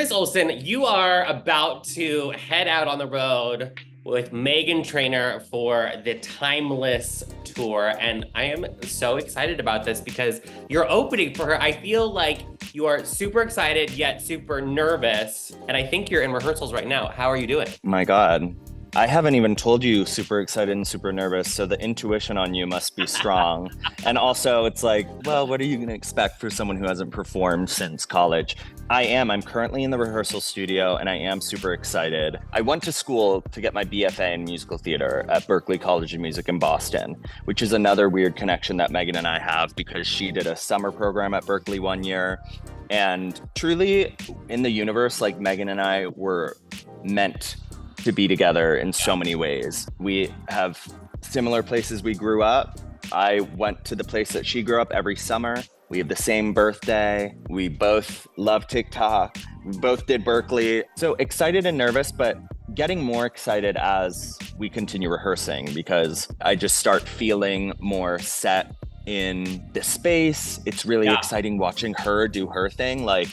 Chris Olsen, you are about to head out on the road with Meghan Trainor for the Timeless tour. And I am so excited about this because you're opening for her. I feel like you are super excited, yet super nervous. And I think you're in rehearsals right now. How are you doing? My God. I haven't even told you super excited and super nervous, so the intuition on you must be strong. And also, it's like, well, what are you going to expect for someone who hasn't performed since college? I'm currently in the rehearsal studio, and I am super excited. I went to school to get my BFA in musical theater at Berklee College of Music in Boston, which is another weird connection that Meghan and I have because she did a summer program at Berklee one year. And truly, in the universe, like Meghan and I were meant to be together in so many ways. We have similar places we grew up. I went to the place that she grew up every summer. We have the same birthday. We both love TikTok. We both did Berklee. So excited and nervous, but getting more excited as we continue rehearsing because I just start feeling more set in the space. It's really exciting watching her do her thing. Like,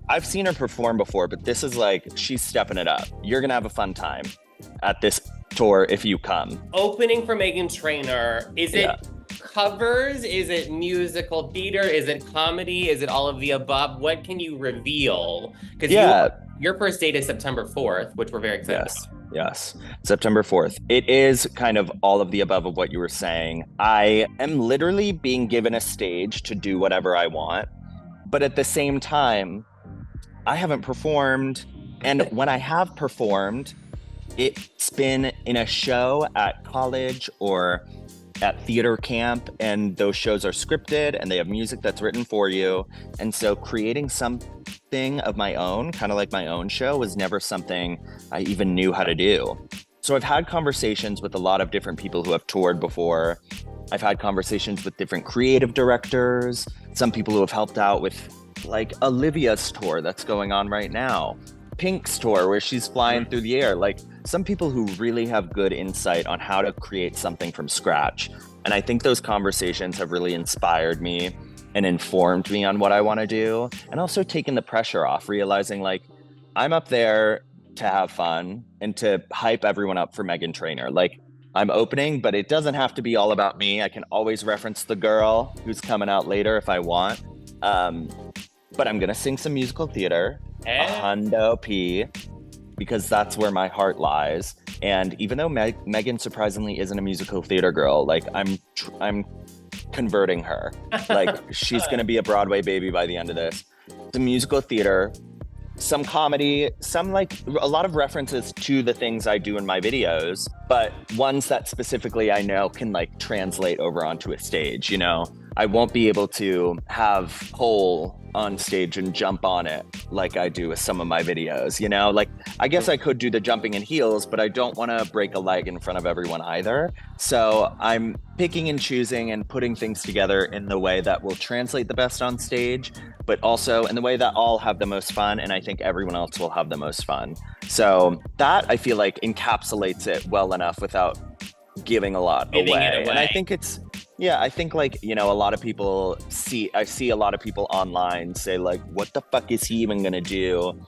I've seen her perform before, but this is like, she's stepping it up. You're gonna have a fun time at this tour if you come. Opening for Meghan Trainor, is it covers? Is it musical theater? Is it comedy? Is it all of the above? What can you reveal? Because your first date is September 4th, which we're very excited about. Yes, September 4th. It is kind of all of the above of what you were saying. I am literally being given a stage to do whatever I want, but at the same time, I haven't performed, and when I have performed, it's been in a show at college or at theater camp, and those shows are scripted and they have music that's written for you. And so creating something of my own, kind of like my own show, was never something I even knew how to do. So I've had conversations with a lot of different people who have toured before. I've had conversations with different creative directors, some people who have helped out with like Olivia's tour that's going on right now, Pink's tour where she's flying through the air, like some people who really have good insight on how to create something from scratch. And I think those conversations have really inspired me and informed me on what I want to do, and also taken the pressure off, realizing like I'm up there to have fun and to hype everyone up for Meghan Trainor. Like, I'm opening, but it doesn't have to be all about me. I can always reference the girl who's coming out later if I want. But I'm gonna sing some musical theater, a hundo P, because that's where my heart lies. And even though Meghan surprisingly isn't a musical theater girl, like I'm converting her. Like, she's gonna be a Broadway baby by the end of this. The musical theater, some comedy, some like a lot of references to the things I do in my videos, but ones that specifically I know can like translate over onto a stage, you know? I won't be able to have Cole on stage and jump on it like I do with some of my videos, you know? Like, I guess I could do the jumping in heels, but I don't want to break a leg in front of everyone either. So I'm picking and choosing and putting things together in the way that will translate the best on stage, but also in the way that I'll have the most fun, and I think everyone else will have the most fun. So that, I feel like, encapsulates it well enough without giving a lot away. And I think it's, I think like, you know, a lot of people I see a lot of people online say like, what the fuck is he even gonna do?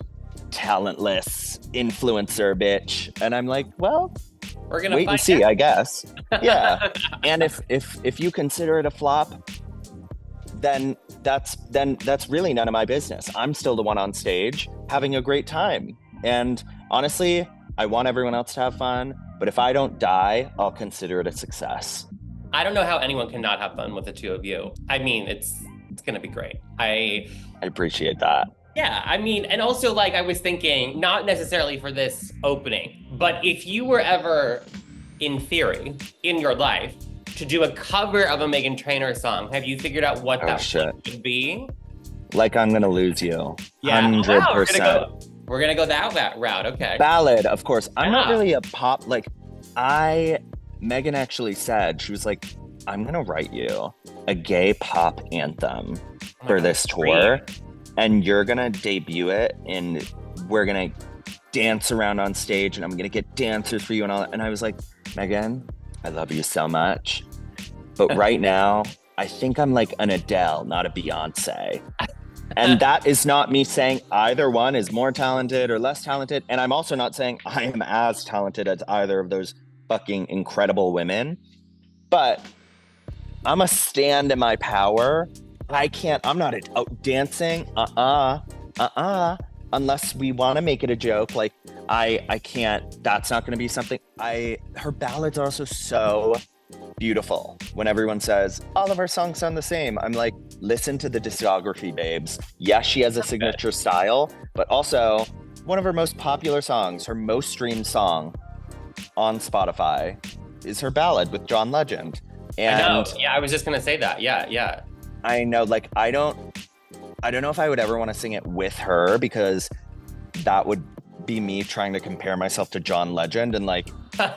Talentless influencer bitch. And I'm like, well, we're gonna wait and see, I guess. Yeah. And if you consider it a flop, then that's really none of my business. I'm still the one on stage having a great time. And honestly, I want everyone else to have fun, but if I don't die, I'll consider it a success. I don't know how anyone can not have fun with the two of you. I mean, it's gonna be great. I appreciate that. Yeah, I mean, and also like I was thinking, not necessarily for this opening, but if you were ever, in theory, in your life, to do a cover of a Meghan Trainor song, have you figured out what that would be? Like I'm Gonna Lose You. Yeah, 100%. We're gonna go that route, okay. Ballad, of course. I'm not really a pop, like, Meghan actually said, she was like, I'm gonna write you a gay pop anthem for this tour, and you're gonna debut it, and we're gonna dance around on stage, and I'm gonna get dancers for you and all that. And I was like, Meghan, I love you so much, but right now, I think I'm like an Adele, not a Beyonce. And that is not me saying either one is more talented or less talented. And I'm also not saying I am as talented as either of those fucking incredible women. But I'm a stand in my power. I'm not out dancing. Unless we want to make it a joke. Like, I can't, that's not going to be something. Her ballads are also so beautiful. When everyone says all of our songs sound the same, I'm like, listen to the discography, babes. Yes, she has a signature style, but also one of her most popular songs, her most streamed song on Spotify, is her ballad with John Legend. And I know. Yeah, I was just gonna say that. Yeah. I know, like, I don't know if I would ever want to sing it with her, because that would be me trying to compare myself to John Legend, and like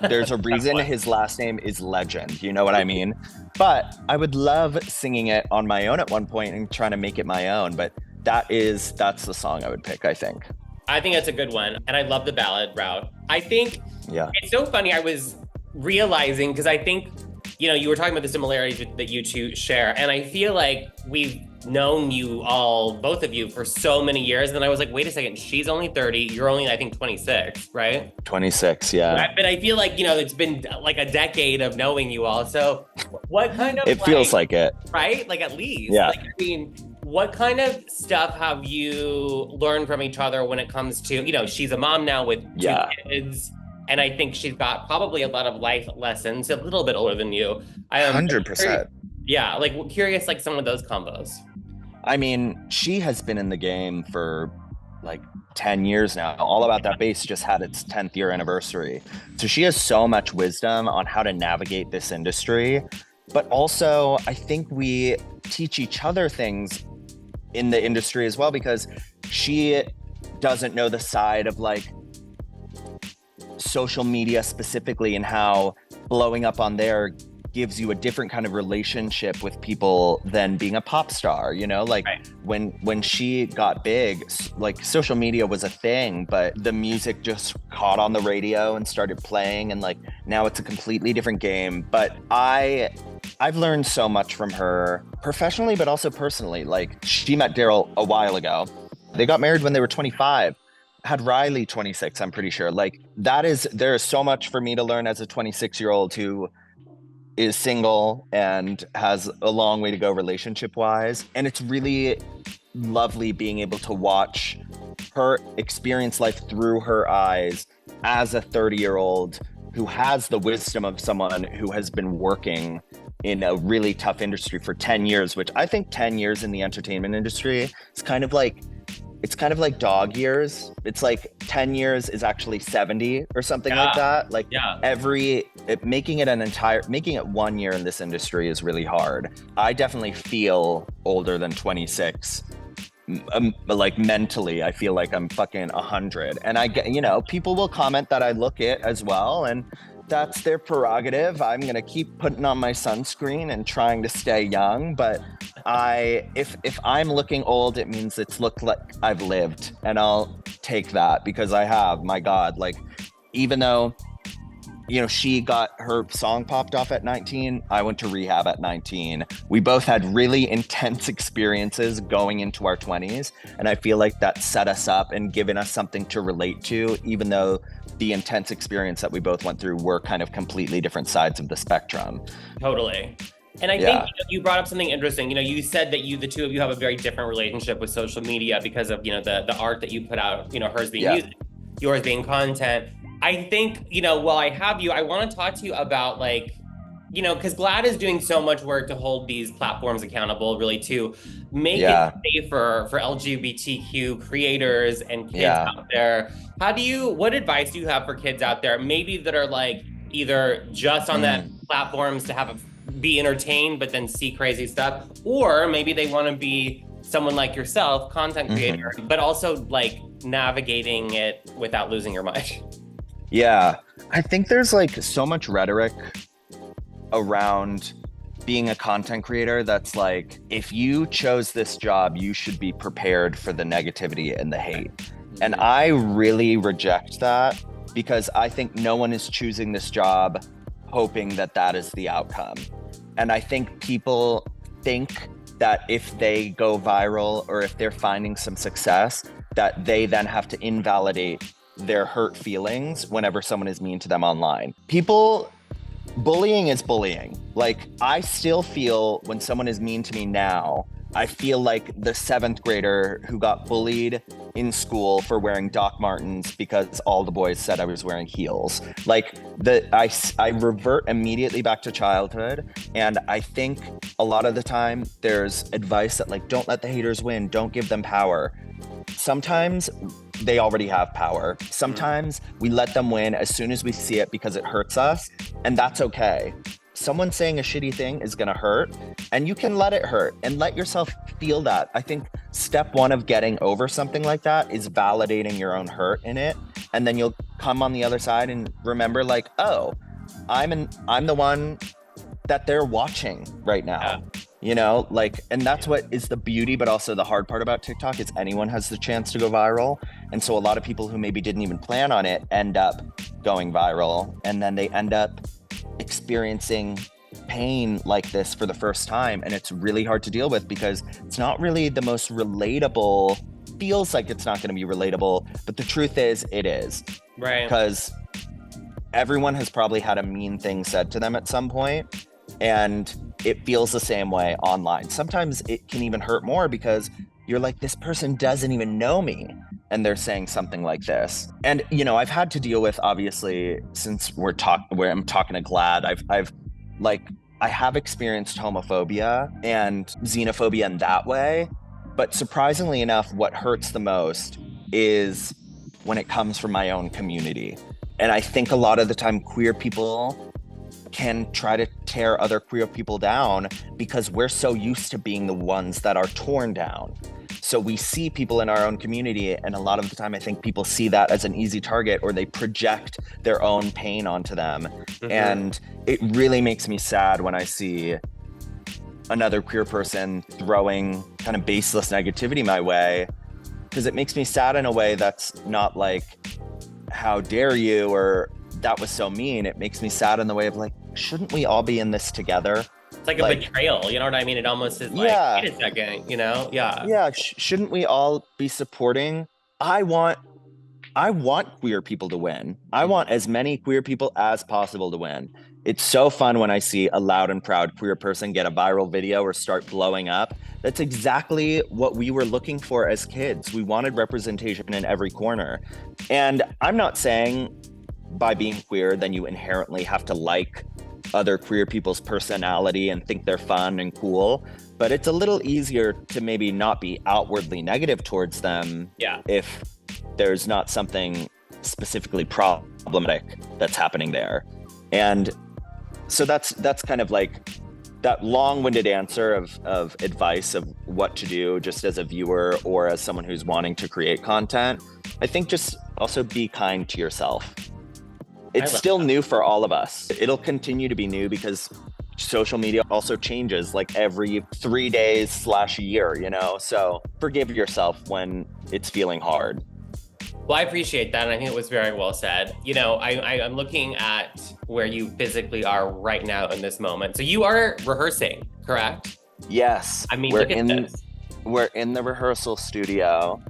there's a reason his last name is Legend, you know what I mean? But I would love singing it on my own at one point and trying to make it my own. But that's the song I would pick, I think. I think that's a good one. And I love the ballad route. I think it's so funny. I was realizing, because I think, you were talking about the similarities that you two share. And I feel like we've known you all, both of you, for so many years. And then I was like, wait a second, she's only 30. You're only, I think, 26, right? 26, yeah. But I feel like, it's been like a decade of knowing you all. So what kind of... It feels like it. Right? Like, at least. Yeah. Like, I mean, what kind of stuff have you learned from each other when it comes to, she's a mom now with two kids. And I think she's got probably a lot of life lessons, a little bit older than you. 100%. Yeah, like curious, like some of those combos. I mean, she has been in the game for like 10 years now. All About That Bass just had its 10th year anniversary. So she has so much wisdom on how to navigate this industry. But also, I think we teach each other things in the industry as well, because she doesn't know the side of like social media specifically, and how blowing up on there gives you a different kind of relationship with people than being a pop star, like right. when she got big, like social media was a thing, but the music just caught on the radio and started playing, and like now it's a completely different game. But I've learned so much from her professionally, but also personally. Like, she met Daryl a while ago. They got married when they were 25. Had Riley 26, I'm pretty sure. Like, there is so much for me to learn as a 26-year-old who is single and has a long way to go relationship wise. And it's really lovely being able to watch her experience life through her eyes as a 30-year-old who has the wisdom of someone who has been working in a really tough industry for 10 years, which I think 10 years in the entertainment industry is kind of like dog years. It's like 10 years is actually 70 or something like that. Like making it 1 year in this industry is really hard. I definitely feel older than 26. Like mentally, I feel like I'm fucking 100. And I get, people will comment that I look it as well. And that's their prerogative. I'm going to keep putting on my sunscreen and trying to stay young. But if I'm looking old, it means it's looked like I've lived, and I'll take that, because I have. My God, like, even though, she got her song popped off at 19, I went to rehab at 19. We both had really intense experiences going into our 20s. And I feel like that set us up and given us something to relate to, even though the intense experience that we both went through were kind of completely different sides of the spectrum. Totally. And I think you brought up something interesting. You said that the two of you have a very different relationship with social media because of, the art that you put out, hers being music, yours being content. I think, while I have you, I want to talk to you about, like, because GLAAD is doing so much work to hold these platforms accountable, really, to make it safer for LGBTQ creators and kids out there. What advice do you have for kids out there, maybe that are like either just on that platforms to be entertained, but then see crazy stuff, or maybe they want to be someone like yourself, content creator, but also like navigating it without losing your mind? Yeah, I think there's like so much rhetoric around being a content creator that's like, if you chose this job, you should be prepared for the negativity and the hate. And I really reject that, because I think no one is choosing this job hoping that that is the outcome. And I think people think that if they go viral or if they're finding some success, that they then have to invalidate their hurt feelings whenever someone is mean to them online. Bullying is bullying. Like, I still feel when someone is mean to me now, I feel like the 7th grader who got bullied in school for wearing Doc Martens because all the boys said I was wearing heels. Like, I revert immediately back to childhood. And I think a lot of the time there's advice that, like, don't let the haters win, don't give them power. Sometimes they already have power. Sometimes we let them win as soon as we see it because it hurts us, and that's okay. Someone saying a shitty thing is gonna hurt, and you can let it hurt and let yourself feel that. I think step 1 of getting over something like that is validating your own hurt in it, and then you'll come on the other side and remember, like, oh, I'm the one that they're watching right now. Yeah. You know, like, and that's what is the beauty, but also the hard part about TikTok is anyone has the chance to go viral. And so a lot of people who maybe didn't even plan on it end up going viral, and then they end up experiencing pain like this for the first time. And it's really hard to deal with because it's not really the most relatable, feels like it's not going to be relatable, but the truth is it is. Right. Because everyone has probably had a mean thing said to them at some point, and it feels the same way online. Sometimes it can even hurt more because you're like, this person doesn't even know me, and they're saying something like this. And, you know, I've had to deal with, obviously, since where I'm talking to GLAAD, I have experienced homophobia and xenophobia in that way. But surprisingly enough, what hurts the most is when it comes from my own community. And I think a lot of the time queer people can try to tear other queer people down because we're so used to being the ones that are torn down. So we see people in our own community, and a lot of the time I think people see that as an easy target, or they project their own pain onto them. Mm-hmm. And it really makes me sad when I see another queer person throwing kind of baseless negativity my way, because it makes me sad in a way that's not like, how dare you, or that was so mean. It makes me sad in the way of, like, shouldn't we all be in this together? It's like a betrayal, you know what I mean? It almost is like, yeah. Wait a second, you know? Yeah. Yeah, shouldn't we all be supporting? I want queer people to win. I want as many queer people as possible to win. It's so fun when I see a loud and proud queer person get a viral video or start blowing up. That's exactly what we were looking for as kids. We wanted representation in every corner. And I'm not saying by being queer, then you inherently have to like other queer people's personality and think they're fun and cool. But it's a little easier to maybe not be outwardly negative towards them if there's not something specifically problematic that's happening there. And so that's kind of like that long-winded answer of advice of what to do just as a viewer or as someone who's wanting to create content. I think just also be kind to yourself. It's still new for all of us. It'll continue to be new because social media also changes like every 3 days / year, you know? So forgive yourself when it's feeling hard. Well, I appreciate that. And I think it was very well said. You know, I'm looking at where you physically are right now in this moment. So you are rehearsing, correct? Yes. I mean, look at this. We're in the rehearsal studio.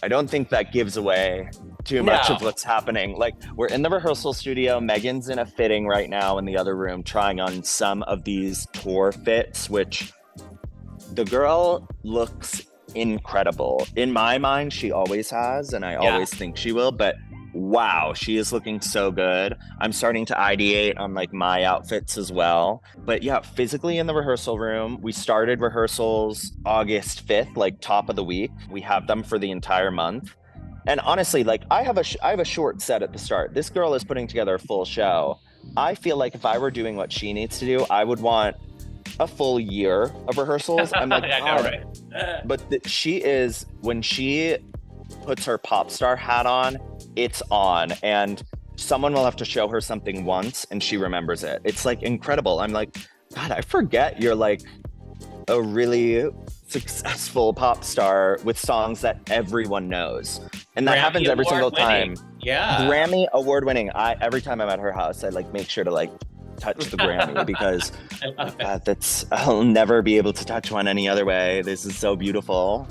I don't think that gives away too much of what's happening. Like, we're in the rehearsal studio. Megan's in a fitting right now in the other room trying on some of these tour fits, which the girl looks incredible. In my mind, she always has, and I always think she will, but wow, she is looking so good. I'm starting to ideate on like my outfits as well. But yeah, physically in the rehearsal room, we started rehearsals August 5th, like top of the week. We have them for the entire month. And honestly, like I have a short set at the start. This girl is putting together a full show. I feel like if I were doing what she needs to do, I would want a full year of rehearsals. I'm like, right. But she is, when she puts her pop star hat on, it's on. And someone will have to show her something once and she remembers it. It's like incredible. I'm like, God, I forget you're like a really successful pop star with songs that everyone knows. And that happens every single time. Yeah. Grammy award winning. Every time I'm at her house, I like make sure to like touch the Grammy because I love it. I'll never be able to touch one any other way. This is so beautiful.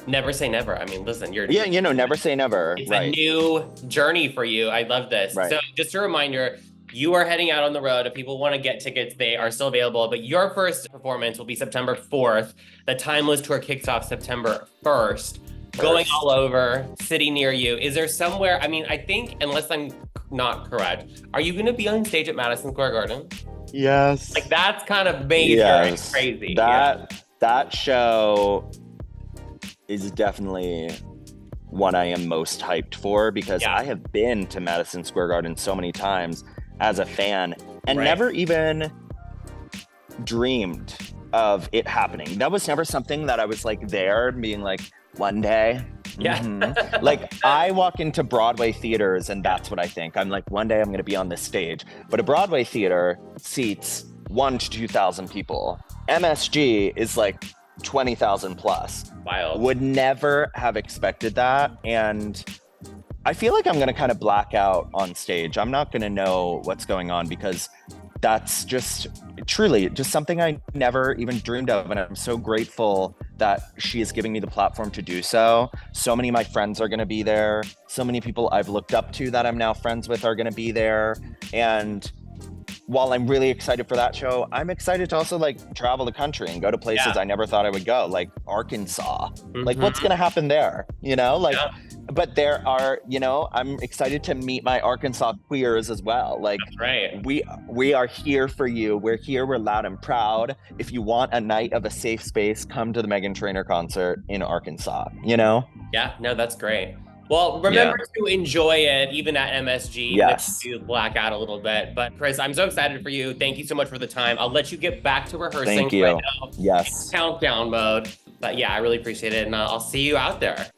Never say never. I mean, listen, Yeah, never say never. it's a Right. new journey for you. I love this. Right. So just a reminder, you are heading out on the road. If people want to get tickets, they are still available. But your first performance will be September 4th. The Timeless Tour kicks off September 1st. Going all over, city near you. Is there somewhere, I mean, I think, unless I'm not correct, are you going to be on stage at Madison Square Garden? Yes. Like, that's kind of major and crazy. That show is definitely one I am most hyped for because I have been to Madison Square Garden so many times as a fan and never even dreamed of it happening. That was never something that I was like there being like, one day. Yeah. Like I walk into Broadway theaters and that's what I think. I'm like, one day I'm going to be on this stage. But a Broadway theater seats 1,000 to 2,000 people. MSG is like 20,000 plus. Wild. Would never have expected that. And I feel like I'm going to kind of black out on stage. I'm not going to know what's going on because that's just truly just something I never even dreamed of. And I'm so grateful that she is giving me the platform to do so. So many of my friends are going to be there. So many people I've looked up to that I'm now friends with are going to be there. And while I'm really excited for that show, I'm excited to also like travel the country and go to places I never thought I would go, like Arkansas. Like what's going to happen there? But there are, I'm excited to meet my Arkansas queers as well. Like we are here for you. We're here. We're loud and proud. If you want a night of a safe space, come to the Meghan Trainor concert in Arkansas, Yeah, no, that's great. Well, remember to enjoy it, even at MSG, even if you black out a little bit. But Chris, I'm so excited for you. Thank you so much for the time. I'll let you get back to rehearsing. Thank you. Right now. Yes. Countdown mode. But yeah, I really appreciate it. And I'll see you out there.